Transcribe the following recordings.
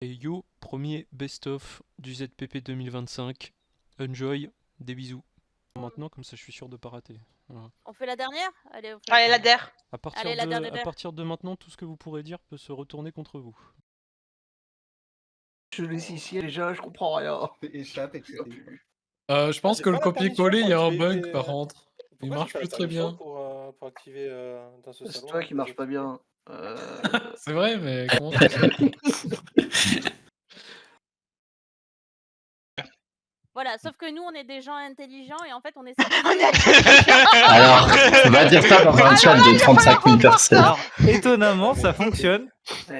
Et yo, premier best-of du ZPP 2025. Enjoy, des bisous. Maintenant, comme ça je suis sûr de pas rater. Voilà. On fait la dernière? Allez, on fait Allez, la dernière. der. Allez, la dernière. À partir de maintenant, tout ce que vous pourrez dire peut se retourner contre vous. Je laisse ici déjà, je comprends rien. Échappe, etc. Je pense que le copier-coller, il y a un bug par contre. Il Pourquoi marche j'ai plus pas la très bien. permission pour activer dans ce salon. C'est toi qui marche pas bien. C'est vrai, mais comment tu fais? Voilà, sauf que nous, on est des gens intelligents et en fait, on essaie Alors, va dire ça dans un chat de 35 000 personnes. Alors, étonnamment, ça fonctionne.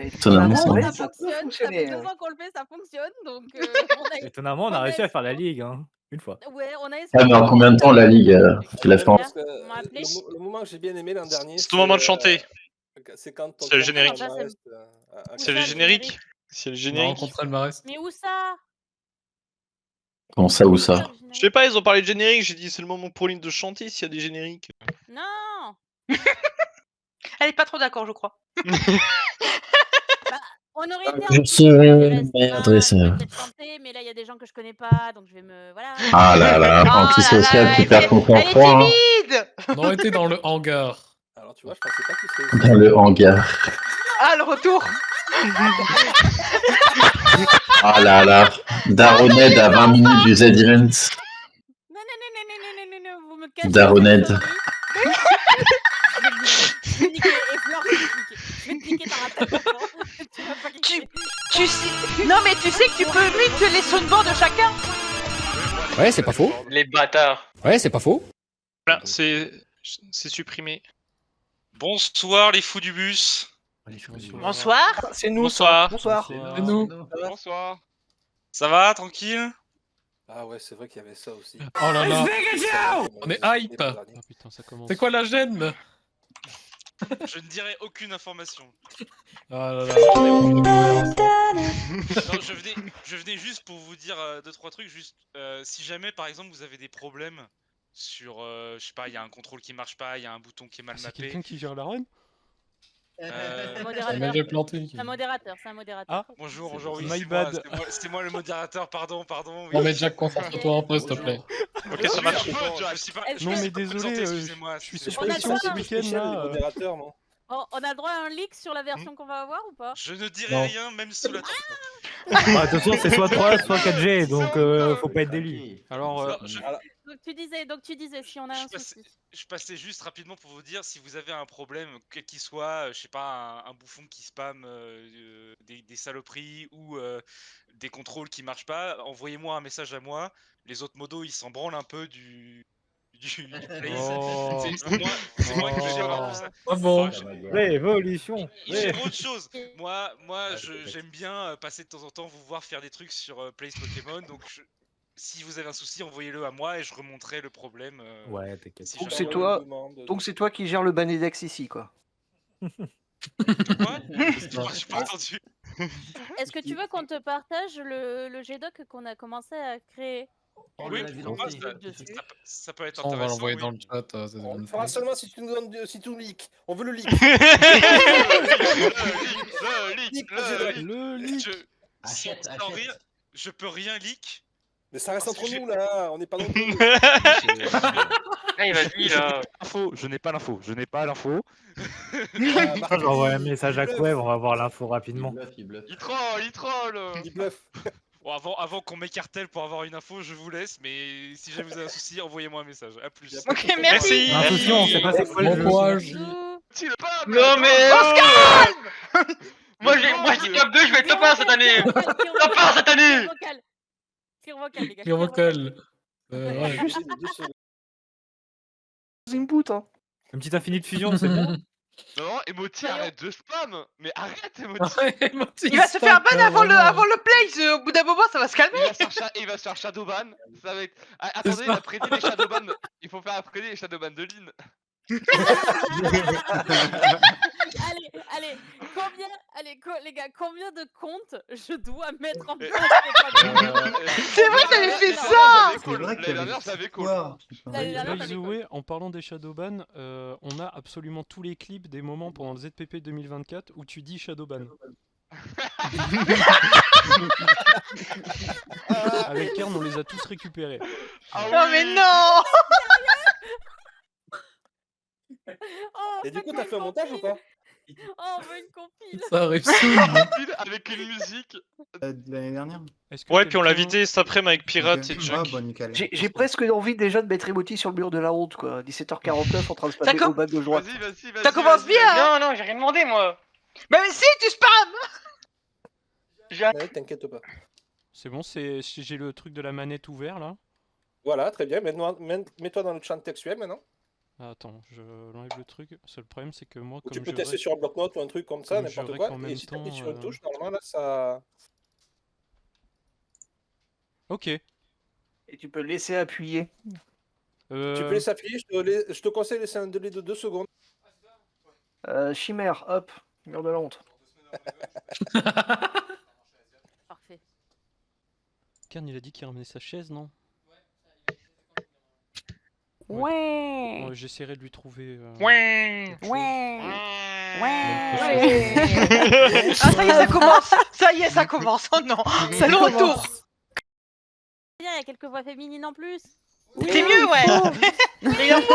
Étonnamment, ça ça marche. fonctionne, ça fonctionner, fait 2 hein. fois qu'on le fait, ça fonctionne, donc Étonnamment, on a réussi à faire la ligue, hein. Une fois. ouais, on a Ah, mais en combien de temps la ligue tu l'as fait en... Parce que le moment que j'ai bien aimé l'an dernier. C'est au moment de chanter. C'est quand C'est le générique. C'est le générique. C'est le générique. Mais où ça? Comment ça, où ça? Je sais pas, ils ont parlé de générique, j'ai dit c'est le moment pour Lynn de chanter s'il y a des génériques. Non. Elle est pas trop d'accord, je crois. On aurait été Je serai adresseur. chanter, mais là, il y a des gens que je connais pas, donc je vais me... Voilà. Ah là là, antisocial qui perd confiance en soi. Hein. Timide. On aurait été dans le hangar. Alors tu vois, je pensais pas que c'était... Dans le hangar. Ah, le retour. Ah là là, Daroned à 20 minutes du Z-Event. Non, vous me cassez. Daroned. Je vais te niquer, et Flore, je vais te niquer par rapport. Tu sais... Non, mais tu sais que tu peux mute les soundboards de chacun. Ouais, c'est pas faux. Les bâtards. Ouais, c'est pas faux. Voilà, c'est supprimé. Bonsoir les fous du bus. Bonsoir. C'est nous. Bonsoir. Bonsoir. C'est nous. Bonsoir. Ça va, tranquille? Ah ouais, c'est vrai qu'il y avait ça aussi. Oh là là. On est hype. Ah putain, ça commence. C'est quoi la gêne? Je ne dirai aucune information. Ah là là. Non, je venais juste pour vous dire 2-3 trucs. Juste, si jamais par exemple vous avez des problèmes sur, je sais pas, il y a un contrôle qui marche pas, il y a un bouton qui est mal C'est mappé. quelqu'un qui gère la run? Un modérateur. C'est un modérateur. Ah, bonjour, oui, my c'est bad. moi, c'est moi le modérateur, pardon. Oui. Non mais Jack, concentre-toi un peu s'il te plaît. Ok, ça marche. Je suis pas. Est-ce Non que- mais désolé, excusez-moi. je suis excusez-moi. sous On a pression ça, ce week-end là. modérateur, moi. On a le droit à un leak sur la version qu'on va avoir ou pas? Je ne dirai Non. rien, même sous la torture. Bah, de toute façon, c'est soit 3, soit 4G, donc faut pas être délit. Alors, Donc tu disais si on a un souci. Je passais juste rapidement pour vous dire, si vous avez un problème, quel qu'il soit, je sais pas, un bouffon qui spam des saloperies ou des contrôles qui marchent pas, envoyez-moi un message à moi. Les autres modos, ils s'en branlent un peu du place. Oh. C'est moi qui gère un peu ça. Ah bon. Révolution. Il gère autre chose. Moi j'aime bien passer de temps en temps vous voir faire des trucs sur Place Pokémon, donc si vous avez un souci, envoyez-le à moi et je remonterai le problème. Ouais, t'inquiète. si Donc jamais- c'est toi. Donc c'est toi qui gères le Banedex ici, quoi. Quoi? J'ai pas entendu. Est-ce que tu veux qu'on te partage le GDoc qu'on a commencé à créer? Oui, pourquoi pas, dessus. ça peut être On va intéressant. l'envoyer Oui. dans le chat. On le fera seulement si tu nous donnes, si tu nous leaks. On veut le leak. le leak. Sans rire, je peux rien leak. Mais ça reste entre nous là, on n'est pas non plus. Il vas-y là. Je n'ai pas l'info. Ah, J'envoie un message à Quev, on va voir l'info rapidement. Il troll. Il bluffe. Bon, avant qu'on m'écartelle pour avoir une info, je vous laisse, mais si jamais vous avez un souci, envoyez-moi un message. À plus. Ok, merci. Attention, on sait pas c'est quoi le Bon jeu. courage. Non mais Moi, je dis top 2, je vais top 1 cette année. Top 1 cette année. Clear vocal, les gars. Clear vocal. Ouais. Input, hein. Un petit infini de fusion, c'est bon. Non, Emoti, arrête de spam. Mais arrête, Emoti. Il va se faire ban avant le place. Au bout d'un moment, ça va se calmer. Il va se faire Shadowban. Ça va être. Attendez, il a prédit les Shadowban. Il faut faire apprécier les Shadowban de Lynn. Allez, les gars, combien de comptes je dois mettre en place? C'est vrai, t'avais fait ça. C'est vrai qu'il y avait ça avait quoi. By the way, en parlant des Shadowban, on a absolument tous les clips des moments pendant le ZPP 2024 où tu dis Shadowban. Avec Kern, on les a tous récupérés. Ah Non, mais non. Oh, Et du fuck, coup, t'as une fait un montage ou compile. pas? Oh, on veut une compile. Ça arrive soon. Avec une musique. De l'année dernière. Est-ce que Ouais, puis on l'a quelqu'un- vidé cet après-midi avec Pirate Ok. et Ah, Jack. bon, nickel. J'ai presque envie déjà de mettre Emoti sur le mur de la honte, quoi. 17h49 en train de spammer com- au bas de droite. Vas-y. Ça commence bien, hein. Non, j'ai rien demandé, moi. Bah mais si, tu spams. Ouais, t'inquiète pas. C'est bon, j'ai le truc de la manette ouvert là. Voilà, très bien. Mets-toi dans le champ textuel maintenant. Ah, attends, je l'enlève le truc. Le seul problème, c'est que moi, Ou comme tu peux je tester reste- sur un bloc-notes ou un truc comme ça, comme n'importe je quoi. rec en Et même si t'appuies temps, sur une touche, normalement là, ça. Ok. Et tu peux laisser appuyer. Tu peux laisser appuyer. Je te conseille de laisser un délai de 2 secondes. Chimère, hop, mur de la honte. Parfait. Kern, il a dit qu'il ramenait sa chaise, non? Ouais. Ouais, j'essaierai de lui trouver. Ouais. Ouais. Ouais. Ah ça y est, ça commence. Ça y est, ça commence. Oh non. C'est le retour. Bien, il y a quelques voix féminines en plus. C'est mieux, ouais. Meilleur mot.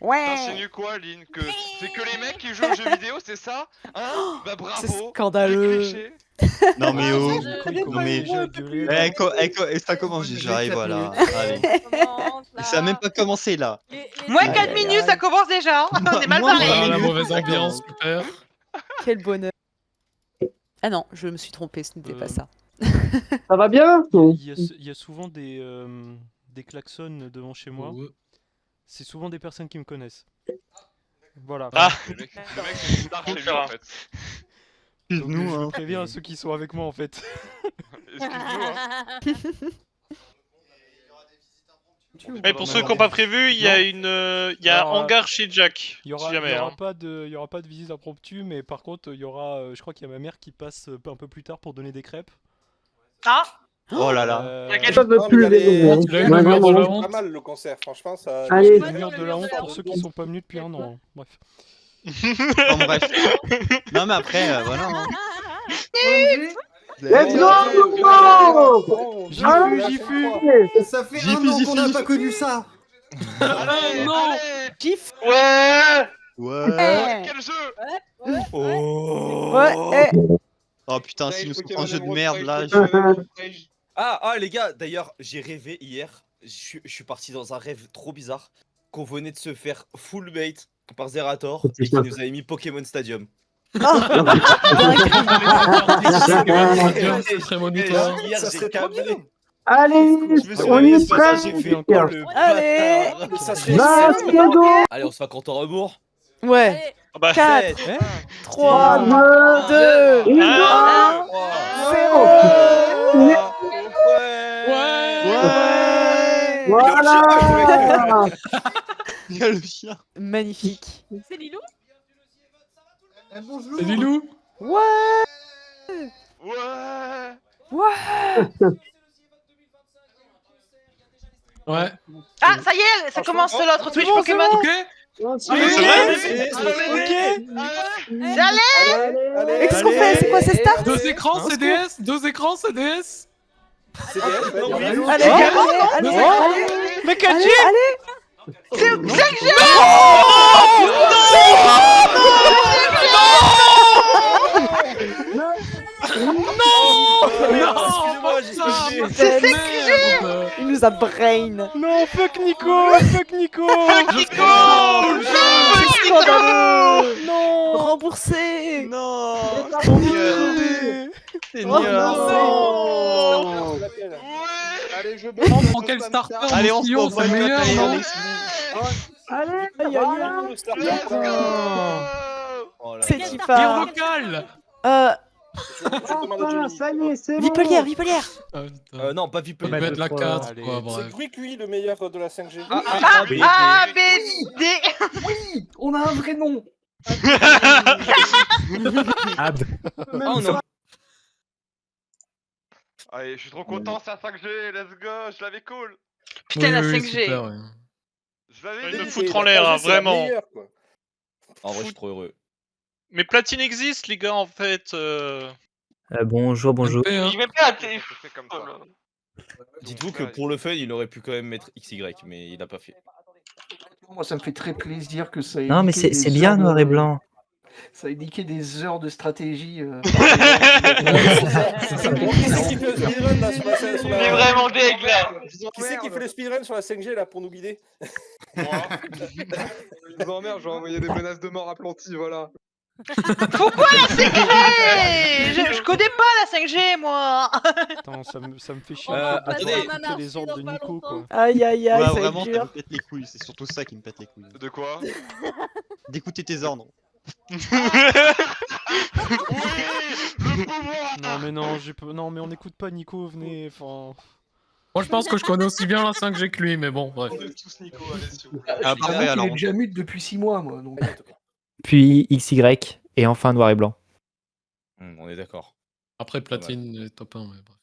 T'insinues Ouais. quoi, Lynn? Que c'est que les mecs qui jouent aux jeux vidéo, c'est ça? Hein? Bah C'est bravo. scandaleux. Cliché. Non mais oh. Je- Non mais. Ça commence, j'arrive, voilà. Allez. Commence, là. Ça a même pas commencé là. Moins 4 minutes, ça commence déjà. On est mal Moi, barré. Ah, la minutes, mauvaise ça ambiance, commence. super. Quel bonheur. Ah non, je me suis trompée, ce n'était pas ça. Ça va bien? Il y a souvent des klaxons devant chez moi. Ouais. C'est souvent des personnes qui me connaissent. Voilà. Ah. Le mec, c'est une star chez lui en fait. Donc, Nous, je hein. préviens à ceux qui sont avec moi en fait. Excuse-nous, hein. Mais pour ceux qui n'ont pas prévu, il y a il y a un Alors, hangar chez Jack. Il y aura, si jamais. il y aura Hein. pas de, il y aura pas de visite impromptue, mais par contre, il y aura, je crois qu'il y a ma mère qui passe un peu plus tard pour donner des crêpes. Ah. Oh là là. T'inquiète. Ça veut Non, mais plus il y a lever les- de moi. Tu l'as eu, Ouais, le mur de vraiment. la Pas honte. mal le concert, franchement. Ça... Allez. Le mur de la honte pour ceux qui sont pas venus depuis un an. Hein. Bref. Bon, bref. Non mais après, voilà. Hein. Let's go, Oh, J'y fus. Ça fait Jiffy, un an qu'on n'a Jiffy. pas connu ça. Allez, non. allez. Gif. Ouais. Ouais. Quel jeu? Oh. Ouais. Oh putain, si nous sommes un jeu de merde là. Ah, les gars, d'ailleurs, j'ai rêvé hier. Je suis parti dans un rêve trop bizarre. Qu'on venait de se faire full bait par Zerator et qui nous avait mis Pokémon Stadium. C'est très moniteur. Hier, Ça j'ai serait trop câblé. bien. Allez, Je me suis on réveillé y ce matin, sera. j'ai fait quoi le Allez. bâtard. Ça serait Va, super. Thiago. Allez, on se fait un compte en rebours. Ouais. Allez, Ah bah, 4, 3, 2, 2, 1, 3, 0. Voilà. Il y a le chien. Magnifique. c'est Lilou. Bonjour. C'est Lilou. Ouais. Ouais. Ouais. Ouais. Ah, ça y est, ça commence l'autre Twitch bon, Pokémon. Ok. C'est vrai. Allez. Et qu'est-ce qu'on fait? C'est quoi, c'est start? 2 écrans CDS. 2 écrans CDS. Allez, allez. Mais Allez, allez. C'est Jack. Excusez-moi, j'ai switché. C'est Jack. Il nous a brain. Non, fuck Nico, fuck Nico. C'est scandaleux. Non. Remboursé. Non. J'ai envie de crever. C'est Oh, nul. non. Allez, je On prend quel starter? Allez, on se Sion, prend c'est le meilleur, non? Allez, Aïe, aïe, aïe. le starter. Oh là C'est là. Tifa. Pire vocal. Je demande à Gemini. ça y est, c'est bon. Vipelière, Vipelière. Ah, putain. Non, pas Il Vipel. va être la 4, Allez. quoi, C'est bref. Gruicui le meilleur de la 5G. A, B, D. On a un vrai nom. Ad. Oh non. Allez, je suis trop content, c'est la 5G, let's go, je l'avais cool. Putain, la Oui, 5G. super, ouais. Je l'avais Ils me dit. foutent en l'air, hein, vraiment. En vrai, je suis trop heureux. Mais Platine existe, les gars, en fait. Bonjour, bonjour. MP, hein. Je vais pas à tes. Je fais comme ça. Dites-vous que pour le fun, il aurait pu quand même mettre XY, mais il a pas fait. Moi, ça me fait très plaisir que ça ait Non, mais niqué c'est des bien heures noir et de- blanc. Ça a indiqué des heures de stratégie. Qui c'est qui fait le speedrun là sur la Il est vraiment deg là. Qui c'est qui fait le speedrun sur la 5G là pour nous guider? Je vous emmerde, je vais envoyer des menaces de mort à Planty, voilà. Pourquoi la 5G? Je connais pas la 5G, moi. Attends, ça me fait chier. On va de attendez. devoir passer en écouter les anarchie ordres de dans pas Nico, quoi. longtemps. Aïe, aïe, aïe, Ouais, ça va vraiment, être ça dur. me pète les couilles, c'est surtout ça qui me pète les couilles. De quoi? D'écouter tes ordres. Non, mais non, non, mais on n'écoute pas Nico, venez, enfin... Moi, je pense que je connais aussi bien la 5G que lui, mais bon, bref. Tous Nico, allez, s'il vous plaît. Ah, Il parfait, alors. est déjà mute depuis 6 mois, moi. Donc... Puis XY, et enfin noir et blanc. On est d'accord. Après, Platine est top 1, mais bref.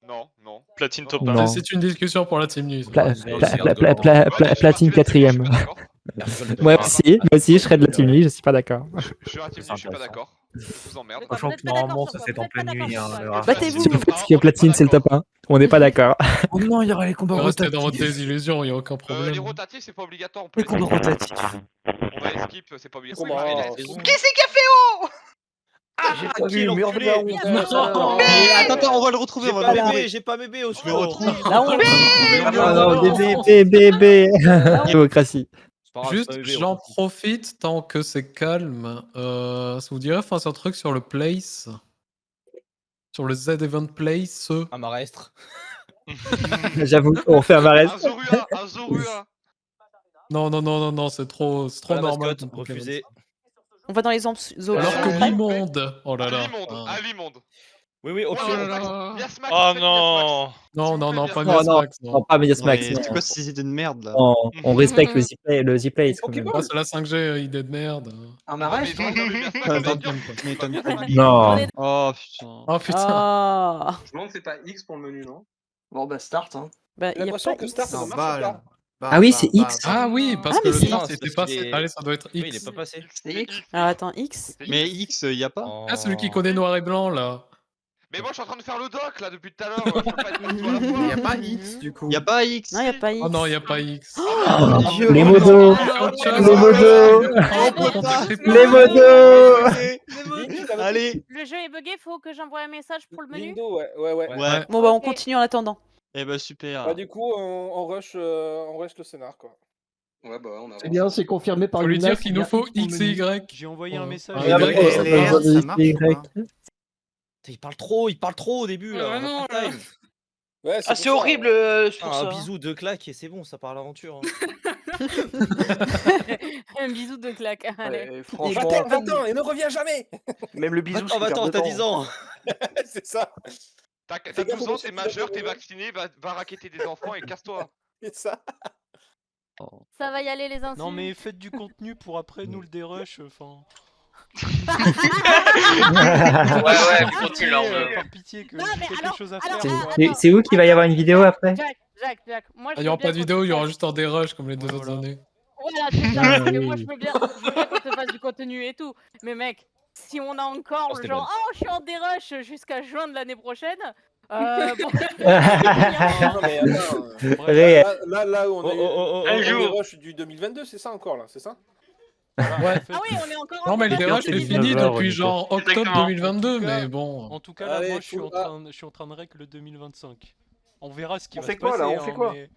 Non, non. Platine top Non. 1. C'est une discussion pour la Team News. Platine 4ème. Moi aussi, je serais de la Team Nuit, je suis pas d'accord. Je suis un team, je suis pas d'accord. Je vous emmerde. Sachant que normalement, ça c'est en pleine nuit. Battez-vous. Sur le fait que Platine c'est le top 1, on n'est pas d'accord. Oh non, il y aura les combats Restez dans votre désillusion, il n'y a aucun Les problème. rotatifs, c'est pas obligatoire. On peut Les combats rotatifs. On va les skip, c'est pas obligatoire. Qui c'est qui a fait haut? J'ai pas vu le mur de la honte. Attends, on va le retrouver, on va le retrouver. J'ai pas bébé au Je le retrouve. La honte. Ah non, bébé. Démocratie. Juste, j'en profite tant que c'est calme. Ça vous dirait, enfin, c'est un truc sur le place. Sur le Z-Event Place. Un marestre. J'avoue, on fait un marais. Un Zorua. Non, c'est trop La normal. mascotte, refusé. On va dans les zones. Alors que l'immonde. Oh là là. À l'immonde. Oui, Oh option. Oh non. Non, pas Non, Miasmax. non, pas Mediasmax. C'est quoi cette idée de merde là? On respecte le Z-Play. quand même. Ah, c'est la 5G, idée de merde. Un marais Non. Oh putain. Oh putain. Ah. Je me demande c'est pas X pour le menu, non? Bon, bah, start. Hein. Bah, J'ai y a l'impression pas que Start, X. ça marche pas. Ah oui, c'est X. Ah oui, parce Ah, que mais le c'est- start Non, c'était c'est pas. parce qu'il est- Allez, ça doit être Oui, il X. est pas passé. C'est X. Alors attends, X. Mais X, y a pas? Ah, celui qui connaît noir et blanc là. Mais moi, je suis en train de faire le doc là depuis tout à l'heure. Je peux pas être tout à la fois. Y a pas X du coup. Y a pas X. Non, y a pas X. Oh non, y a pas X. Les modos. Les modos. Les modos. Allez. Le jeu est bugué, faut que j'envoie un message pour le menu. Bingo, ouais. Ouais. Bon bah on Ok. continue en attendant. Eh bah super. Bah, du coup, on rush le scénar, quoi. Ouais, bah, on C'est bien, c'est confirmé par Faut lui Younas, dire qu'il nous faut il y a X et Y. J'ai envoyé un message. Ah, Y. ouais. Il parle trop au début là. Ouais, on a non, pas de time. Ouais, Ah c'est pour ça. horrible c'est pour Ah, ça. un bisou, 2 claques et c'est bon, ça part à l'aventure. Un bisou de claque. Allez. Ouais, 20 franchement, ans, 20 ans, et ne reviens jamais. même le bisou, c'est une Attends, perte de t'as temps. 10 ans. C'est ça. T'as Fais gaffe 12 au ans, t'es monsieur majeur, de- t'es vacciné, va raqueter des enfants et casse-toi. C'est ça. Ça va y aller les insultes. Non, mais faites du contenu pour après nous le dérush, enfin... Ouais, continue là. Par pitié, que Non, j'ai mais quelque alors- chose à alors, faire. ah, quoi. attends. C'est où qu'il va y avoir une vidéo après? Jack. Moi, Il y aura pas de vidéo, il y aura juste un dérush comme les deux Ouais, autres voilà. années. Voilà, c'est ça. Parce que moi, je veux bien qu'on te fasse du contenu et tout. Mais mec, si on a encore Oh, c'était genre, bon. oh, je suis en dérush jusqu'à juin de l'année prochaine. Bon. Non, mais attends. Réel. Là où on a Oh, eu Un on jour. rush du 2022, c'est ça encore là, c'est ça? Ouais. Ah oui, on est encore en Non, mais le dérush dérush est 2022. fini depuis genre octobre Exactement. 2022, En tout cas- mais bon. En tout cas, là, Allez, moi, je suis tout- en train de rec le 2025. On verra ce qui On va fait se quoi, passer. là On fait quoi mais-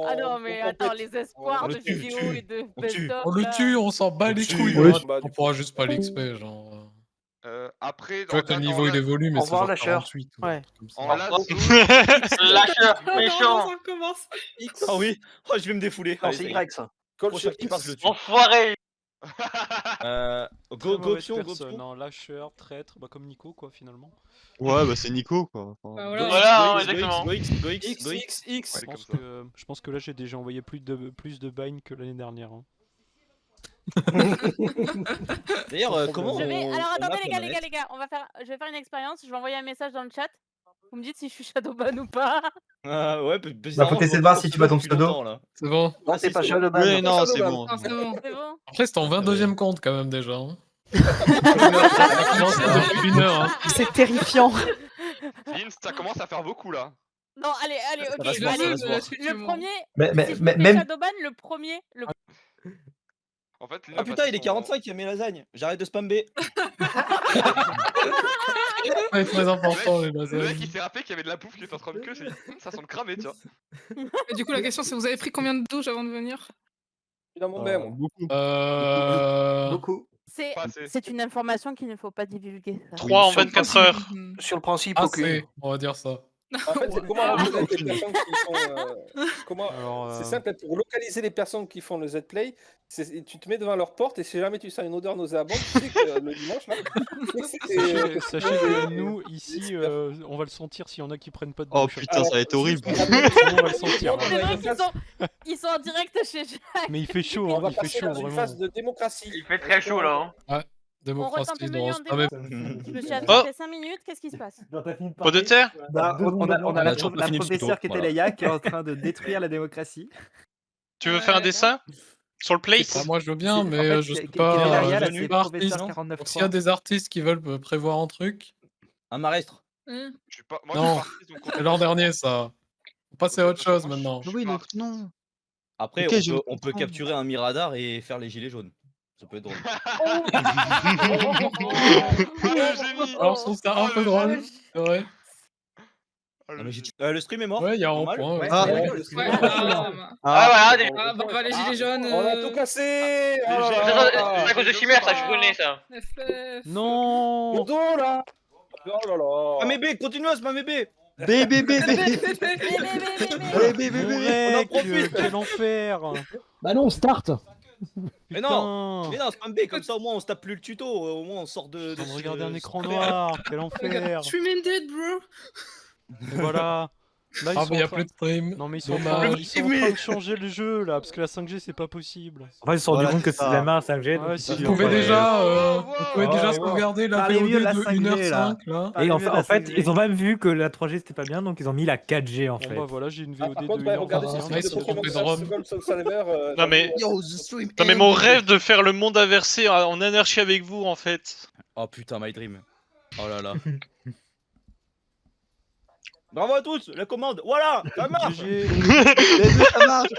Ah non, mais attends, les espoirs On de le tue, vidéos tue. et de On tue. best-of. On le là. tue, on s'en bat les tue. couilles. On le hein. tue. On pourra juste pas l'XP, genre. Après, Tu vois que le niveau il évolue, mais Au c'est revoir, genre lâcheur. 48. ou Ouais. un truc comme ça. en lasso, Lâcheur, méchant. Ah oui. Oh, je vais me défouler. Non, Allez, c'est ça y est. Y, ça. Call Prochain sur qui X. passe, je le tue. Enfoiré. Très Go mauvaise option, go personne, option. hein, lâcheur, traître, bah comme Nico quoi finalement. Ouais, bah c'est Nico quoi. Enfin, Voilà, exactement. Go X, go X, X, go X. X, X. Ouais, Je pense que là j'ai déjà envoyé plus de bind que l'année dernière. Hein. D'ailleurs, Sans comment problème. Je vais... on- Alors on attendez map les la gars, manette je vais faire une expérience. Je vais envoyer un message dans le chat. Vous me dites si je suis Shadowban ou pas. Ah ouais, Faut tester de voir si tu vois ton depuis pseudo. longtemps, là. C'est bon. Non, c'est pas c'est Shadowban. Ouais, non, c'est Shadowban. bon. C'est bon. Après, c'est ton 22e compte quand même déjà. Hein. Ça a commencé depuis 1 heure. Hein. C'est terrifiant. Vince, ça commence à faire beaucoup là. Non, allez, ok. va se voir, ça va se voir. Le premier. Mais Si je fais même. Shadowban, le premier. En fait, Ah putain, il est 45, il a mis lasagne. J'arrête de spam B. C'est très important les Le mec lasagnes. il s'est rappelé qu'il y avait de la bouffe qui était en train de queue, ça sent le cramer, tu vois. Et du coup, la question c'est vous avez pris combien de douches avant de venir? Je suis dans mon bain, moi. Beaucoup. Beaucoup. Pas assez. C'est une information qu'il ne faut pas divulguer. ça. 3 en sur le 24 heures. Sur le principe, aucune. Assez, on va dire ça. En fait, c'est comment reconnaître les personnes qui font. Comment... Alors, C'est simple, pour localiser les personnes qui font le Z-Play, tu te mets devant leur porte et si jamais tu sens une odeur nauséabonde, tu sais que le dimanche, là. Sachez que nous, ici, on va le sentir s'il y en a qui prennent pas de Oh douche. putain, ça va être horrible. Sinon, on va le sentir. C'est vrai qu'ils sont en direct chez Jack. Mais il fait chaud, On hein, va il fait passer chaud dans une vraiment. phase de démocratie. Il fait très chaud là. Hein. Démocratie, retente le non, menu c'est en pas même- Je me suis Oh. absentée 5 minutes, qu'est-ce qui se passe? Pot de terre. Bah, on a la toujours pas fini le professeure tuto, qui était voilà. Leia qui est en train de détruire la démocratie. Tu veux faire un dessin sur le place? Ah, moi je veux bien, C'est- mais en fait, je sais qui est pas. derrière, là, Je suis c'est pas professeur artiste. 49.3. Donc s'il y a des artistes qui veulent prévoir un truc. Un marestre. Je suis pas. Moi, Non, je suis parti, donc c'est l'an dernier ça. On passe à autre chose maintenant. Oui, donc non. Après, Ok, on je peut, vais on peut comprendre. capturer un Miradar et faire les gilets jaunes. Ça peut être drôle. Alors je trouve ça un peu drôle. C'est vrai. Non, mais le stream est mort. Ouais, il y a un normal. point. Ouais, Ah. c'est vrai, Ouais, le stream est ah, passionnant. Ah, voilà, Ah, bah, les gilets jaunes. On a tout cassé. Oh là c'est là. à cause de Chimère, ça, je suis connais ça. FF. Non. Yodo, là. Oh là là. Spammer B, continue à spammer B. Bébé, bébé. Mon On en mec, profite. quel enfer. Bah non, start. Mais non, Putain. mais non, spam B, comme ça au moins on se tape plus le tuto, au moins on sort de. Je viens de ce- regarder un ce écran travers. noir, quel enfer. Je suis dead, bro. Et voilà. Là, ils Ah, sont mais il y a en train- plus de stream. Non mais ils sont, en Dommage. train, ils sont en train de changer le jeu là, parce que la 5G c'est pas possible. En fait, ils se sont rendus Voilà, compte que c'est c'est de ça. la main 5G. Ouais, donc si, ils Vous ont pouvez pas- déjà, wow, vous pouvez wow, déjà wow. sauvegarder la Parlez VOD mieux de la de 5G, là. 1h05 là. Et en Parlez fait, mieux de la ils ont même vu que la 3G c'était pas bien, donc ils ont mis la 4G en Bon fait. bah voilà, j'ai une Ah, VOD par de contre, ouais, regardez 1h21. ce Ah, stream ils de sont Pokémon trompés de Search Rome. Second Soul Salver. Non, mais- Yo, the stream Non mais mon rêve de faire le monde inversé en anarchie avec vous en fait. Oh putain, my dream. Oh là là. Bravo à tous, la commande, voilà, ça marche. GG. Bébé, ça marche.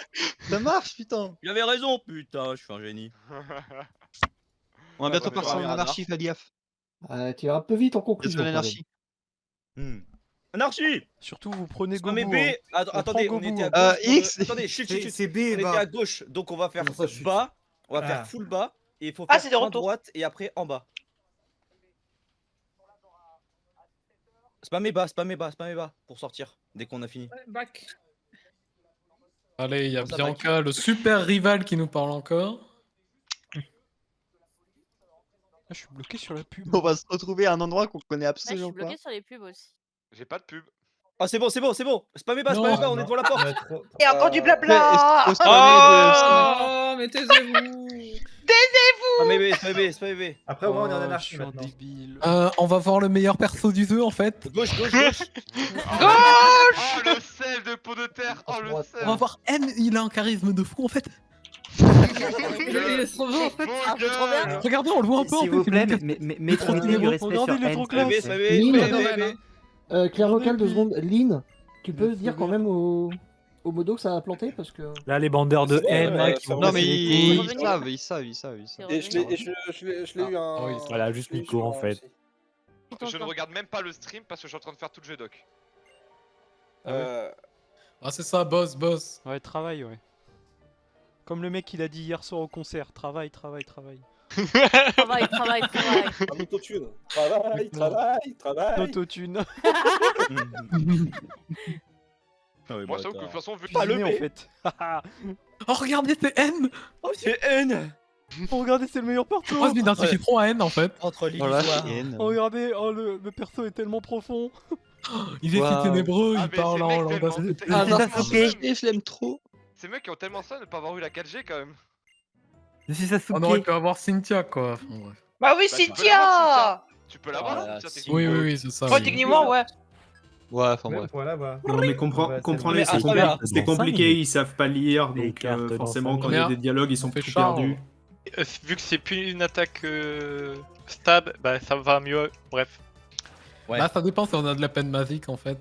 Ça marche, putain. J'avais raison, putain, je suis un génie. On va bientôt Ouais, mais partir en Miradar. anarchie, fais gaffe. Tu iras un peu vite en Bientôt conclusion. l'anarchie. Anarchie. Surtout vous prenez Spammer Gogo. B. Hein. Attendez, On on prend était à Gogo. gauche. X. Attendez, chut. C'est B, On était bah. à gauche, donc on va faire Comment ça, chut bas. On va Ah. faire full bas. Et il faut Ah, faire c'est de en retour. droite et après en bas. Spammez bas pour sortir dès qu'on a fini. Back. Allez, il y a Ça Bianca, le super rival qui nous parle encore. Ah, je suis bloqué sur la pub. On va se retrouver à un endroit qu'on connaît Ah, je suis absolument pas. bloqué sur les pubs aussi. J'ai pas de pub. Ah, c'est bon. Spammez bas, Non, on est devant la porte. Et encore du Mais est-ce blabla. qu'il faut spammer Oh, mais taisez-vous. Spammez B. Après, au moins, on est en Oh, je anarchie suis un maintenant. débile. On va voir le meilleur perso du jeu en fait. Gauche. Oh le sel de pot de terre. Oh le sel. On va voir N, il a un charisme de fou en fait. Il est trop beau en fait. Ah, c'est trop bien. Regardez, on le voit un peu en S'il fait. vous il plaît, est hyper- mettez du Regardez, respect sur regardez, il est N. trop classe. Spammez. Claire Vocale, 2 secondes. Lynn, tu peux dire quand même au modo que ça a planté parce que. Là, les bandeurs de Ouais, haine, là, ouais, qui ça vont va. Non, mais casser les ils couilles. revenu. savent, ils savent, ils savent, ils savent. C'est Et je l'ai eu Ah un. oui, Voilà, juste je l'ai eu Nico, en sur un fait. aussi. Je ne regarde même pas le stream parce que je suis en train de faire tout le jeu doc. Euh, Ah, c'est ça, boss. Ouais, travail, ouais. Comme le mec il a dit hier soir au concert, travail. Travail. Un autotune. Travail. Autotune. Moi, j'avoue que de toute façon, vu que Cuisiné, en fait. Oh, regardez, c'est N. Oh, c'est N. Oh, regardez, c'est le meilleur perso. On s'identifie trop à N en fait. Entre les Voilà, histoires. N. Oh, regardez, oh, le perso est tellement profond. Il est si Waouh. ténébreux, Ah, il mais parle ces en mecs langage. tellement- Ah, tellement- Sasuke. Et je l'aime trop. Ces mecs qui ont tellement ça de ne pas avoir eu la 4G quand même. Je suis Sasuke. On aurait pu avoir Cynthia quoi. Enfin, bref. Bah oui, Bah, tu peux Cynthia. l'avoir, Tu peux l'avoir, Voilà, Cynthia, si. techniquement. Oui, c'est ça. Ouais, oui. techniquement, ouais. Ouais, enfin bref. Voilà, voilà. Non mais comprends-les, c'est attends, là. compliqué, ils savent pas lire, Les donc cartes forcément d'ensemble. quand il y a des dialogues ils sont On fait tout Charles. perdus. vu que c'est plus une attaque stab, bah ça va mieux. Bref. Ouais. Bah, ça dépend si on a de la peine magique en fait.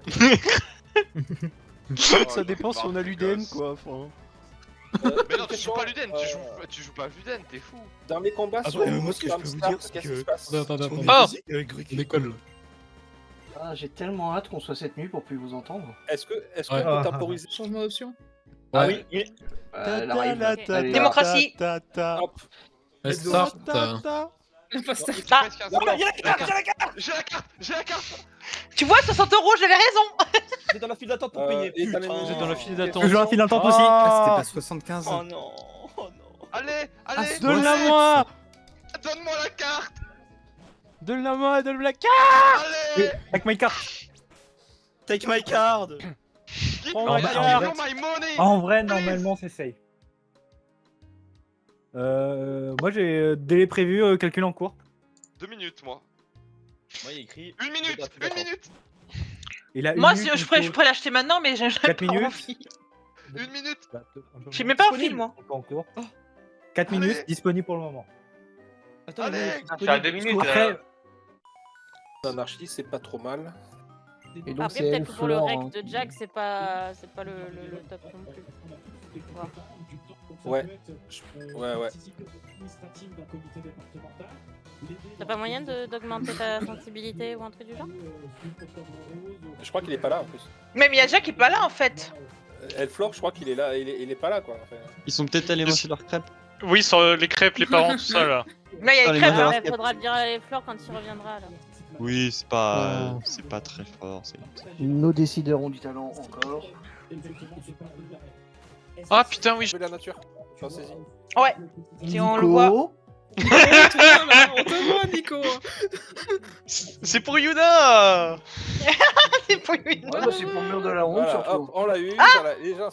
Ça dépend si on a l'UDN quoi. Enfin... Mais non, tu joues pas Luden, tu joues pas Luden, t'es fou. Dans les combats Ah sur ouais, moi, ce que je peux vous dire, qu'est-ce c'est qui que- se passe Attends. L'école. Ah, j'ai tellement hâte qu'on soit cette nuit pour plus vous entendre. Est-ce qu'on Ouais. peut temporiser Changement d'option. Ah Ouais. oui. Elle arrive. Allez, Démocratie. Hop. Elle start. L'imposteur. Ah, J'ai la carte, j'ai la carte. tu vois, 60 €, j'avais raison. T'es dans la file d'attente pour payer. et t'as les- Putain. Vous êtes dans la file d'attente. Toujours un fil d'attente aussi. Ah, c'était pas 75. Oh non. Allez, Ah, allez. donne-la-moi. Donne-moi la carte. Donne-la-moi, donne-moi la carte. Allez. Avec my card. Take my card. Give Prends me ma my carte. give me my money. En vrai, Please. normalement, c'est safe. Moi, j'ai délai prévu, calcul en cours. 2 minutes, moi. Moi, il y a écrit. 1 minute, 1 minute. Il a Moi, une si minute, je il pourrais faut- l'acheter maintenant, mais j'ai 4 pas minutes. envie. 1 minute. J'ai même pas un film, moi. En cours. 4 minutes, disponible pour le moment. Attends, Allez. C'est à 2 minutes. Après, Anarchie, c'est pas trop mal. Et donc, Après, c'est peut-être que pour le Flore, rec hein. de Jack, c'est pas le top non plus. Ouais. Ouais. T'as pas moyen d'augmenter ta sensibilité ou un truc du genre? Je crois qu'il est pas là en plus. Mais Miyazaki qui est pas là en fait. Elflore, je crois qu'il est là, il est pas là quoi. Enfin, Ils sont peut-être allés manger leurs crêpes. Oui, sur les crêpes, les parents, tout ça là. Là, il y a Ah, les les crêpes. mains. Hein. Ouais, faudra le dire à les fleurs quand il reviendra là. Oui, c'est pas très fort. Nos décideurs ont du talent encore. Ah putain, oui. de la nature. Pensez-y. Ouais. Si on le voit. Nico, On te voit, Nico. C'est pour Yuna. C'est pour lui. ouais, bah, c'est pour le mur de la honte Voilà, surtout. hop, on l'a eu. Ah voilà, les gens